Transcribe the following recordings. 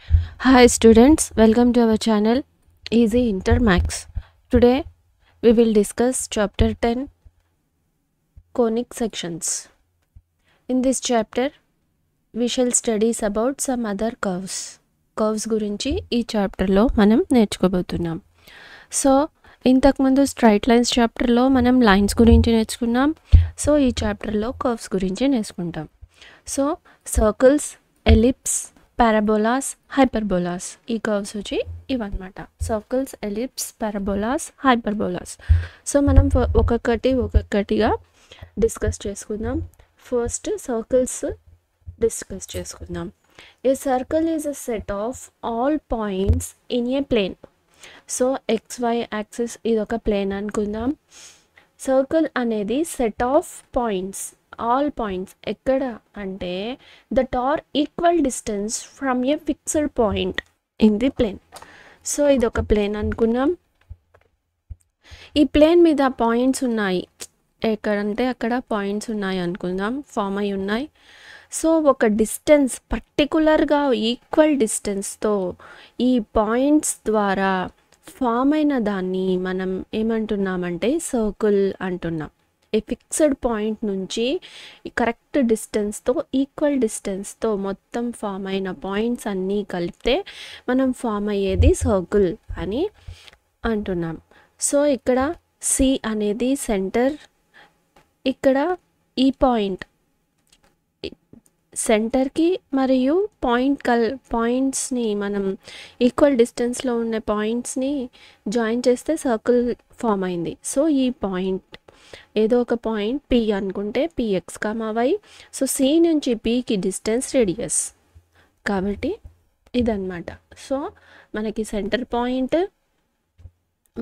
Hi students, welcome to our channel Easy Inter Max. Today we will discuss chapter 10 conic sections. In this chapter we shall study about some other curves. Curves గురించి ఈ చాప్టర్లో మనం నేర్చుకోబోతున్నాం. So ఇంతకుముందు straight lines చాప్టర్లో మనం lines గురించి నేర్చుకున్నాం. So ఈ చాప్టర్లో కర్వ్స్ గురించి నేర్చుకుంటాం. So circles, ellipse, parabolas, hyperbolas, ఈ కర్వ్స్ వచ్చి ఇవన్నమాట. Circles, ellipse, parabolas, hyperbolas. So మనం ఒక్కొక్కటిగా డిస్కస్ చేసుకుందాం. ఫస్ట్ సర్కిల్స్ డిస్కస్ చేసుకుందాం. A circle is a set of all points in a plane. So XY axis ఇది ఒక ప్లేన్ అనుకుందాం. సర్కిల్ అనేది set of points, all points ఎక్కడ అంటే that are equal distance from a fixed point in the plane. So ఇది ఒక plane అనుకున్నాం. ఈ ప్లేన్ మీద పాయింట్స్ ఉన్నాయి, ఎక్కడంటే అక్కడ పాయింట్స్ ఉన్నాయి అనుకుందాం, ఫామ్ అయి ఉన్నాయి. సో ఒక డిస్టెన్స్ పర్టికులర్గా ఈక్వల్ డిస్టెన్స్తో ఈ పాయింట్స్ ద్వారా ఫామ్ అయిన దాన్ని మనం ఏమంటున్నామంటే సర్కిల్ అంటున్నాం. ఏ ఫిక్స్డ్ పాయింట్ నుంచి కరెక్ట్ డిస్టెన్స్తో, ఈక్వల్ డిస్టెన్స్తో మొత్తం ఫామ్ అయిన పాయింట్స్ అన్నీ కలిపితే మనం ఫామ్ అయ్యేది సర్కిల్ అని అంటున్నాం. సో ఇక్కడ సి అనేది సెంటర్, ఇక్కడ ఈ పాయింట్ సెంటర్కి మరియు పాయింట్స్ని మనం ఈక్వల్ డిస్టెన్స్లో ఉన్న పాయింట్స్ని జాయిన్ చేస్తే సర్కిల్ ఫామ్ అయింది. సో ఈ పాయింట్ ఏదో ఒక పాయింట్ పి అనుకుంటే P x comma Y. So C నుంచి పికి డిస్టెన్స్ రేడియస్ కాబట్టి ఇదన్నమాట. సో మనకి సెంటర్ పాయింట్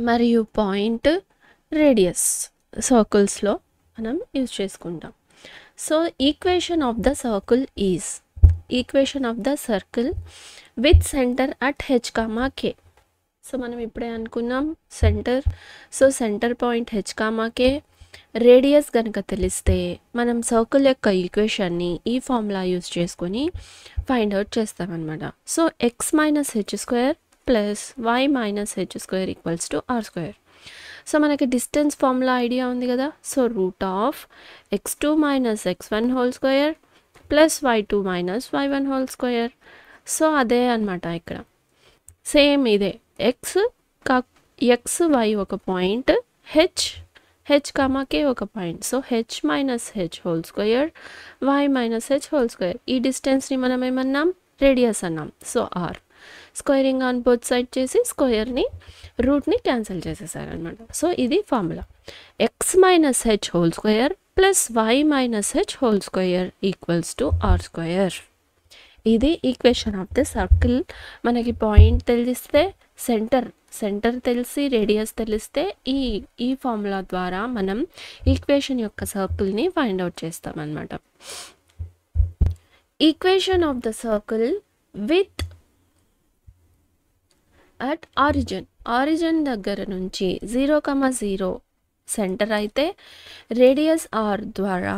మరియు పాయింట్ రేడియస్ సర్కిల్స్లో మనం యూజ్ చేసుకుంటాం. So equation of the circle is equation of the circle with centre at H comma K. So మనం ఇప్పుడే అనుకున్నాం centre. So centre point H comma K, radius కనుక తెలిస్తే మనం సర్కిల్ యొక్క ఈక్వేషన్ని ఈ ఫార్ములా యూజ్ చేసుకొని ఫైండ్ అవుట్ చేస్తామన్నమాట. So x minus H square plus why minus H square equals to r square. So మనకి డిస్టెన్స్ ఫార్ములా ఐడియా ఉంది కదా. So root of x2 minus x1 whole square plus y2 minus y1 whole square. So అదే అనమాట ఇక్కడ same ఇదే x y ఒక point, h కామాకే ఒక point. So h minus h whole square, y minus h whole square. ఈ డిస్టెన్స్ని మనం ఏమన్నాం, రేడియస్ అన్నాం. So r squaring on both side చేసి స్క్వేర్ని రూట్ని క్యాన్సిల్ చేసేసారనమాట. సో ఇది formula. X minus h whole square plus why minus h whole square equals to r square. ఇది ఈక్వేషన్ ఆఫ్ ద సర్కిల్. మనకి పాయింట్ తెలిస్తే సెంటర్ తెలిసి రేడియస్ తెలిస్తే ఈ ఫార్ములా ద్వారా మనం ఈక్వేషన్ యొక్క సర్కిల్ని ఫైండ్ అవుట్ చేస్తామన్నమాట. Equation of the circle with at origin దగ్గర నుంచి 0,0 సెంటర్ అయితే రేడియస్ ఆర్ ద్వారా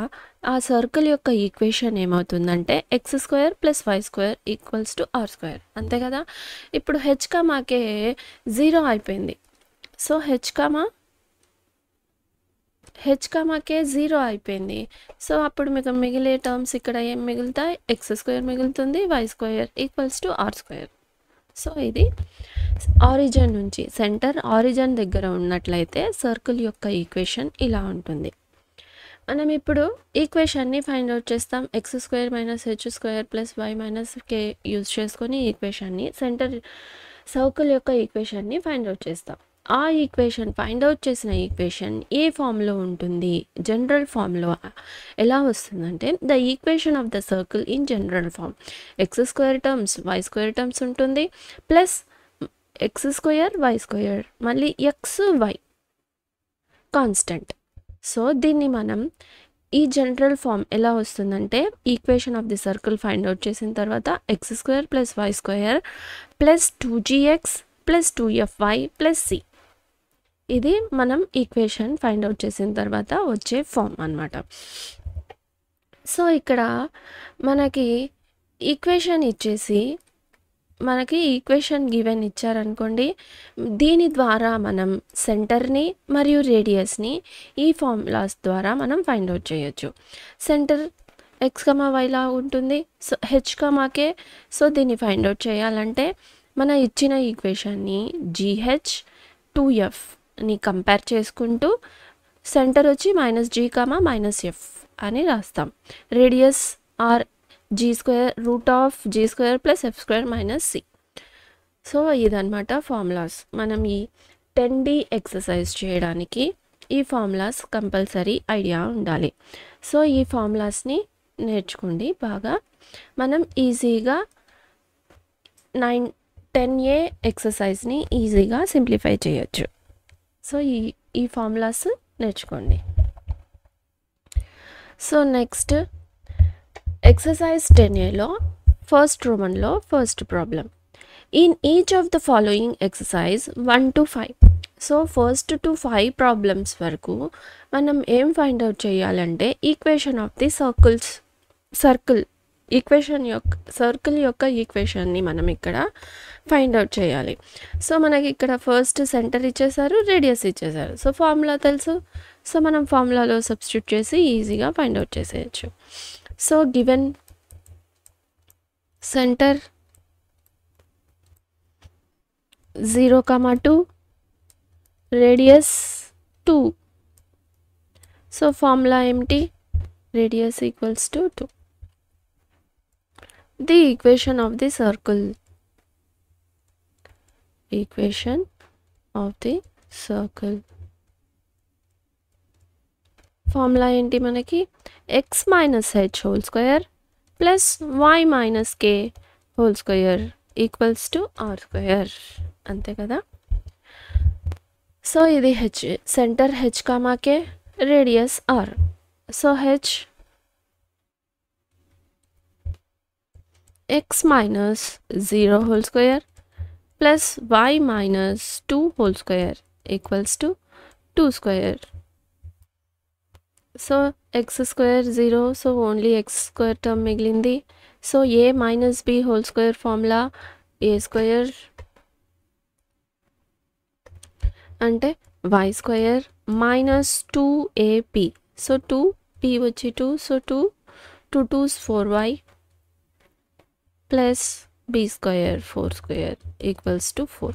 ఆ సర్కిల్ యొక్క ఈక్వేషన్ ఏమవుతుందంటే x square plus why square equals to r square. అంతే కదా. ఇప్పుడు హెచ్ కామాకే 0 అయిపోయింది. సో హెచ్ కామాకే 0 అయిపోయింది. సో అప్పుడు మీకు మిగిలే టర్మ్స్ ఇక్కడ ఏం మిగులుతాయి, ఎక్స్ స్క్వేర్ మిగులుతుంది, y square equals to r square. So ఇది ఆరిజిన్ నుంచి సెంటర్ ఆరిజిన్ దగ్గర ఉన్నట్లయితే సర్కిల్ యొక్క ఈక్వేషన్ ఇలా ఉంటుంది. మనం ఇప్పుడు ఈక్వేషన్ని ఫైండ్ అవుట్ చేస్తాం. X square minus H square plus why minus K use చేసుకొని ఈక్వేషన్ని సర్కిల్ యొక్క ఈక్వేషన్ని ఫైండ్ అవుట్ చేస్తాం. ఆ ఈక్వేషన్ ఫైండ్ అవుట్ చేసిన ఈక్వేషన్ ఏ ఫామ్లో ఉంటుంది, జనరల్ ఫామ్లో ఎలా వస్తుందంటే the equation of the circle in general form X square terms Y square terms ఉంటుంది plus X square Y square మళ్ళీ ఎక్స్ వై కాన్స్టెంట్. సో దీన్ని మనం ఈ జనరల్ ఫామ్ ఎలా వస్తుందంటే equation of the circle find out చేసిన తర్వాత x square plus why square plus 2gx plus 2fy plus c. ఇది మనం ఈక్వేషన్ ఫైండ్ అవుట్ చేసిన తర్వాత వచ్చే ఫామ్ అన్నమాట. సో ఇక్కడ మనకి ఈక్వేషన్ ఇచ్చేసి మనకి ఈక్వేషన్ గివెన్ ఇచ్చారనుకోండి, దీని ద్వారా మనం సెంటర్ని మరియు రేడియస్ని ఈ ఫార్ములాస్ ద్వారా మనం ఫైండ్ అవుట్ చేయొచ్చు. సెంటర్ x, yలా ఉంటుంది, సో h, k. సో దీన్ని ఫైండ్ అవుట్ చేయాలంటే మన ఇచ్చిన ఈక్వేషన్ని GH 2Fని కంపేర్ చేసుకుంటూ సెంటర్ వచ్చి -g, -f అని రాస్తాం. Radius r g² + f² - c. So ఇదన్నమాట ఫార్ములాస్. మనం ఈ 10D ఎక్సర్సైజ్ చేయడానికి ఈ ఫార్ములాస్ కంపల్సరీ ఐడియా ఉండాలి. సో ఈ ఫార్ములాస్ని నేర్చుకోండి బాగా. మనం ఈజీగా 10A ఎక్సర్సైజ్ని ఈజీగా సింప్లిఫై చేయొచ్చు. సో ఈ ఫార్ములాస్ నేర్చుకోండి. సో నెక్స్ట్ exercise 10Aలో ఫస్ట్ రోమన్లో first problem. In each of the following exercise 1 to 5. So first to 5 problems వరకు మనం ఏం ఫైండ్ అవుట్ చేయాలంటే ఈక్వేషన్ ఆఫ్ ది సర్కిల్ యొక్క ఈక్వేషన్ని మనం ఇక్కడ ఫైండ్ అవుట్ చేయాలి. సో మనకి ఇక్కడ ఫస్ట్ సెంటర్ ఇచ్చేసారు, రేడియస్ ఇచ్చేసారు. సో ఫార్ములా తెలుసు, సో మనం ఫార్ములాలో సబ్స్టిట్యూట్ చేసి ఈజీగా ఫైండ్ అవుట్ చేసేయచ్చు. So given centre 0, 2, radius 2. So formula ఏమిటి? Radius equals to 2. The equation of the circle. Equation of the circle formula ఏంటి మనకి? x - h whole square plus y - k whole square equals to r². అంతే కదా. So ఇది h, centre h, k, radius r. So h x - 0 whole square plus y - 2 whole square equals to 2². So x² 0, so only x² term మిగిలింది. So a - b whole square formula a² అంటే y² - 2ab. So 2p వచ్చి 2, so 2 2s 4y plus b² 4² equals to 4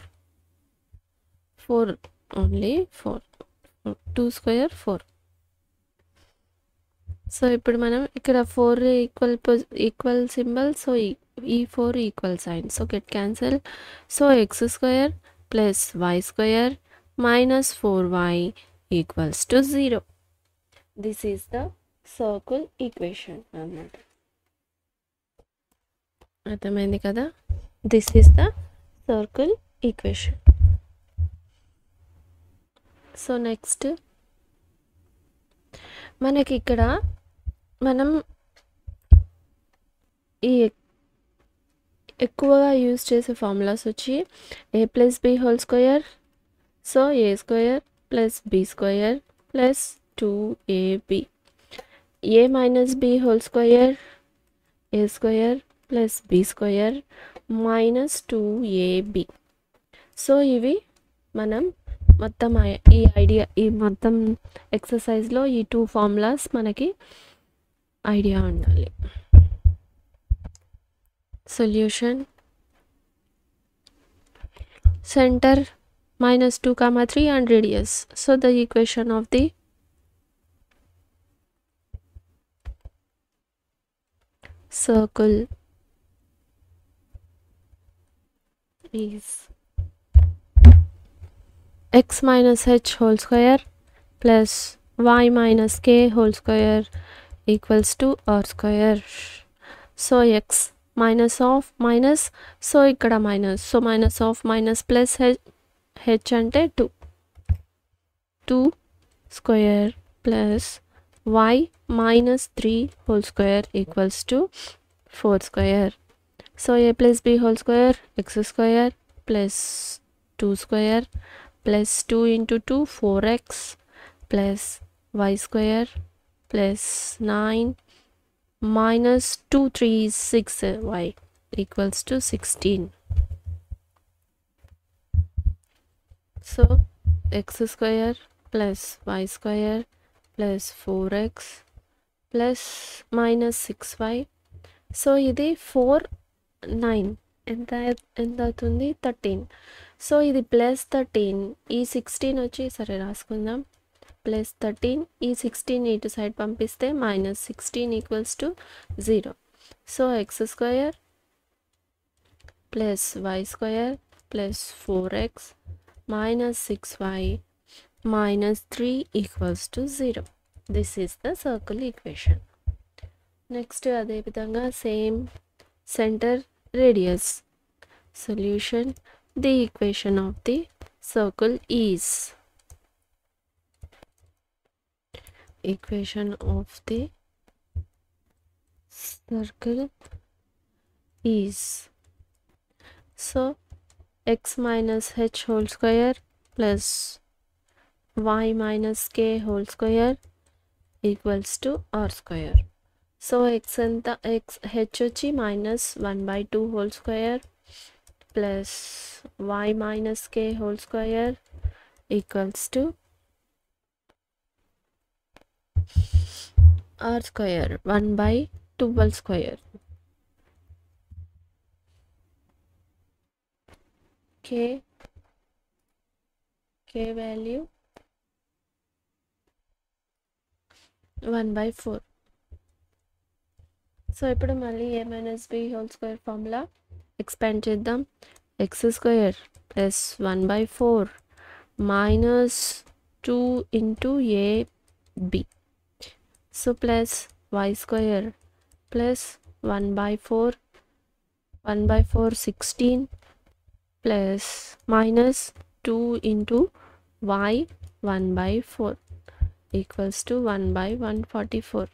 only 4, 2² 4. So ఇప్పుడు మనం ఇక్కడ 4 equal symbol, so ఈ 4 equal sign, so get cancel. So x² plus y² minus 4y equals to 0. This is the circle equation అన్నమాట. అర్థమైంది కదా. This is the circle equation. So next మనకి ఇక్కడ మనం ఈ ఎక్కువగా యూజ్ చేసే ఫార్ములాస్ వచ్చి a + b whole square. So a² plus b² plus 2ab. a - b whole square, a² plus b² minus 2ab. So ఇవి మనం మొత్తం ఈ మొత్తం ఎక్సర్సైజ్లో ఈ 2 ఫార్ములాస్ మనకి ఐడియా ఉండాలి. Solution. Centre -2, 3 and radius. So the equation of the circle is x - h whole square plus y - k whole square equals to r square. So x minus of minus, so ikkada minus, so minus of minus plus h ante 2 square plus y minus 3 whole square equals to 4 square. So a plus b whole square x square plus 2 square plus 2 into 2 4x plus y square plus 9 minus 2 3 6y equals to 16. So x square plus y square plus 4x plus minus 6y. So ఇది 4 9 ఎంత అవుతుంది 13. So ఇది plus 13, ఈ 16 వచ్చి సరే రాసుకుందాం plus 13, ఈ 16 ఇటు side పంపిస్తే minus 16 equals to 0. So X square plus why square plus 4x minus 6y minus 3 equals to 0. This is the circle equation. Next అదే విధంగా same center radius. Solution: the equation of the circle is so x minus h whole square plus y minus k whole square equals to r square. So x anta h వచ్చి minus 1/2 whole square plus y minus k whole square equals to r square 1/2 whole square. k value 1/4. So ఇప్పుడు మళ్ళీ a minus b whole square formula expand చేద్దాం. x square plus 1/4 minus 2 into ab. So plus y square plus 1/4 16 plus minus 2 into y 1/4 equals to 1/144.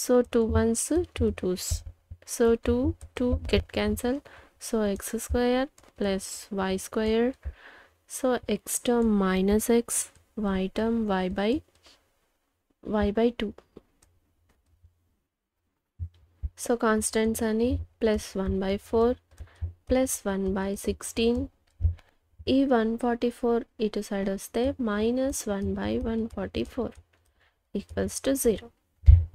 So 2 1s 2 2s. So 2 get cancel. So x square plus y square. So x term minus x, y term y by 2. So constants ani plus 1/4 plus 1/16. ఈ 144 ఇటు side వస్తే minus 1/144 equals to 0.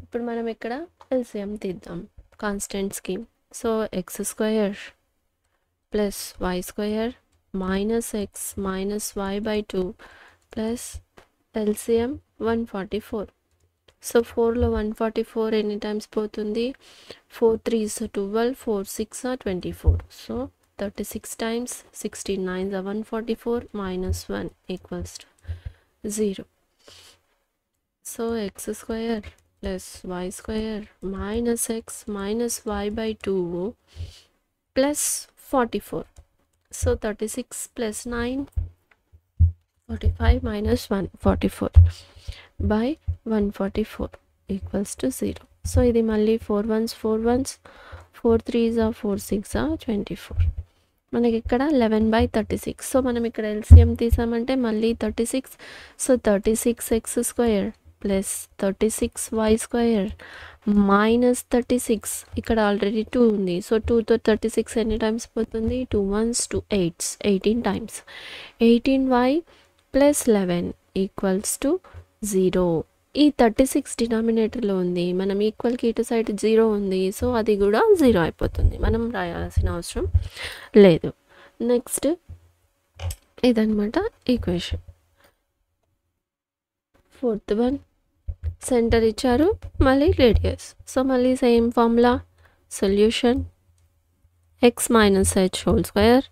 ఇప్పుడు మనం ఇక్కడ LCM తీద్దాం కాన్స్టెంట్స్కి. So X square plus why square minus X minus Y by 2 plus LCM 144. So 4లో 144 ఎన్ని టైమ్స్ పోతుంది? 4 3s 12, 4 6 24. So 36 times 69 144 minus 1 equals to 0. So x square plus y square minus x minus y by 2 plus 44. So 36 plus 9 45 minus 1 44 by 144 equals to 0. So ఇది మళ్ళీ 4 1s 4 1s 4 3s 4 6 24. మనకి ఇక్కడ 11/36. So మనం ఇక్కడ LCM తీసామంటే మళ్ళీ 36. So 36 x square plus 36 y square minus 36, ఇక్కడ already 2 ఉంది. సో 2తో 36 ఎన్ని టైమ్స్ పోతుంది? 2 1s 2 8s 18 times. 18y plus 11 equals to 0. ఈ 36 డినామినేటర్లో ఉంది, మనం ఈక్వల్కి ఇటు సైడ్ 0 ఉంది. సో అది కూడా 0 అయిపోతుంది, మనం రాయాల్సిన అవసరం లేదు. నెక్స్ట్ ఇదన్నమాట ఈక్వేషన్. ఫోర్త్ వన్ సెంటర్ ఇచ్చారు, మళ్ళీ రేడియస్. సో మళ్ళీ same formula. Solution x minus h whole square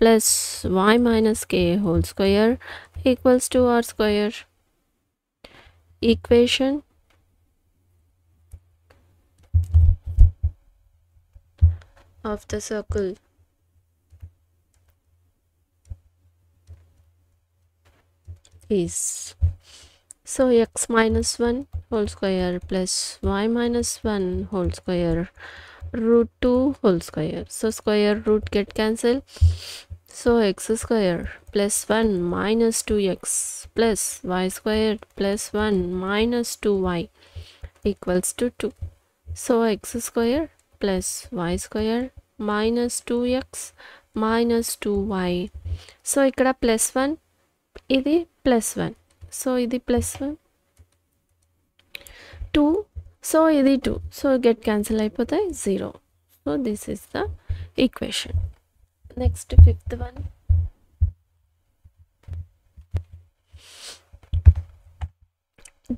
plus why minus k whole square equals to r square. Equation of the circle is, so x minus 1 whole square plus y minus 1 whole square root 2 whole square. So square root get cancel. So x square plus 1 minus 2x plus y square plus 1 minus 2y equals to 2. So x square plus y square minus 2x minus 2y. So ikkada plus 1 ఇది +1, so ఇది +1 2, so ఇది 2, so get cancel అయిపోతాయి 0. So this is the equation. Next fifth one,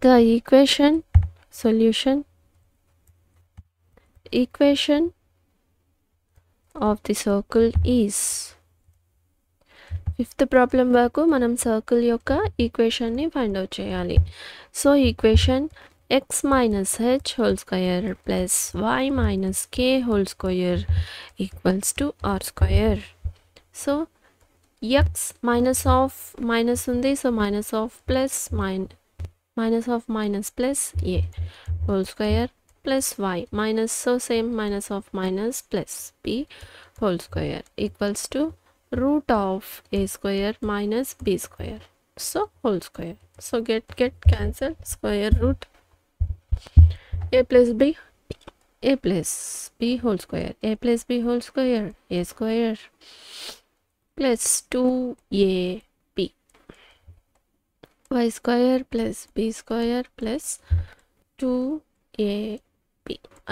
the solution equation of the circle is. Fifth problem వరకు మనం సర్కిల్ యొక్క ఈక్వేషన్ని find out చేయాలి. So equation x minus h whole square plus y minus k whole square equals to r square. So x minus ఉంది, so minus of plus minus of minus plus a whole square plus y minus, so same minus of minus plus b whole square equals to root of a square minus b square, so whole square. So get cancel, square root a plus b whole square, a plus b whole square, a square plus 2ab y square plus b square plus 2ab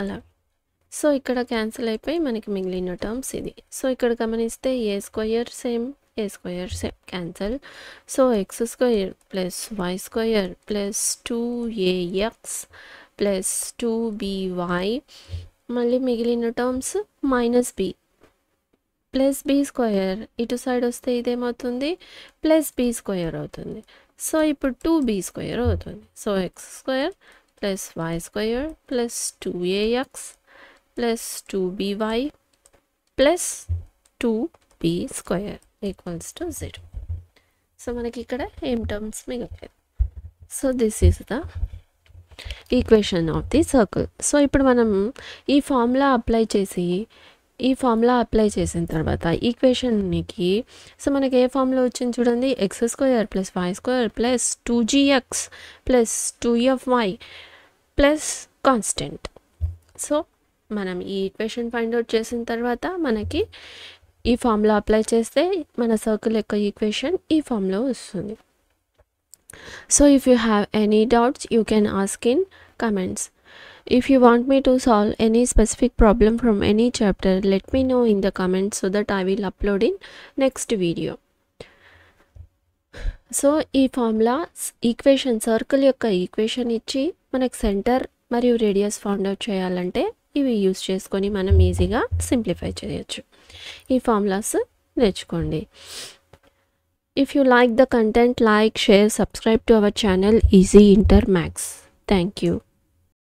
అలా. So ఇక్కడ cancel అయిపోయి మనకి మిగిలిన terms ఇది. So ఇక్కడ గమనిస్తే a square same cancel. So X square plus why square plus 2ax plus 2by, మళ్ళీ మిగిలిన terms minus b plus b square, ఇటు సైడ్ వస్తే ఇదేమవుతుంది ప్లస్ బి స్క్వేర్ అవుతుంది. సో ఇప్పుడు 2b స్క్వేర్ అవుతుంది. So X square plus why square plus 2ax plus 2by plus 2b square equals to 0. So మనకి ఇక్కడ ఏం టర్మ్స్ మిగలేదు. So this is the equation of the circle. So ఇప్పుడు మనం ఈ ఫార్ములా అప్లై చేసిన తర్వాత ఈక్వేషన్కి, సో మనకి ఏ ఫార్ములా వచ్చింది చూడండి, x square plus why square plus 2gx plus 2fy plus constant. So మనం ఈ ఈక్వేషన్ ఫైండ్ అవుట్ చేసిన తర్వాత మనకి ఈ ఫార్ములా అప్లై చేస్తే మన సర్కిల్ యొక్క ఈక్వేషన్ ఈ ఫార్ములా వస్తుంది. So if you have any doubts you can ask in comments. If you want me to solve any specific problem from any chapter, let me know in the comments so that I will upload in next video. So ఈ formula equation, circle యొక్క equation ఇచ్చి మనకు centre మరియు radius found out చేయాలంటే ఇవి use చేసుకొని మనం ఈజీగా సింప్లిఫై చేయొచ్చు. ఈ ఫార్ములాస్ నేర్చుకోండి. If you like the content, like, share, subscribe to our channel Easy Inter Max. Thank you.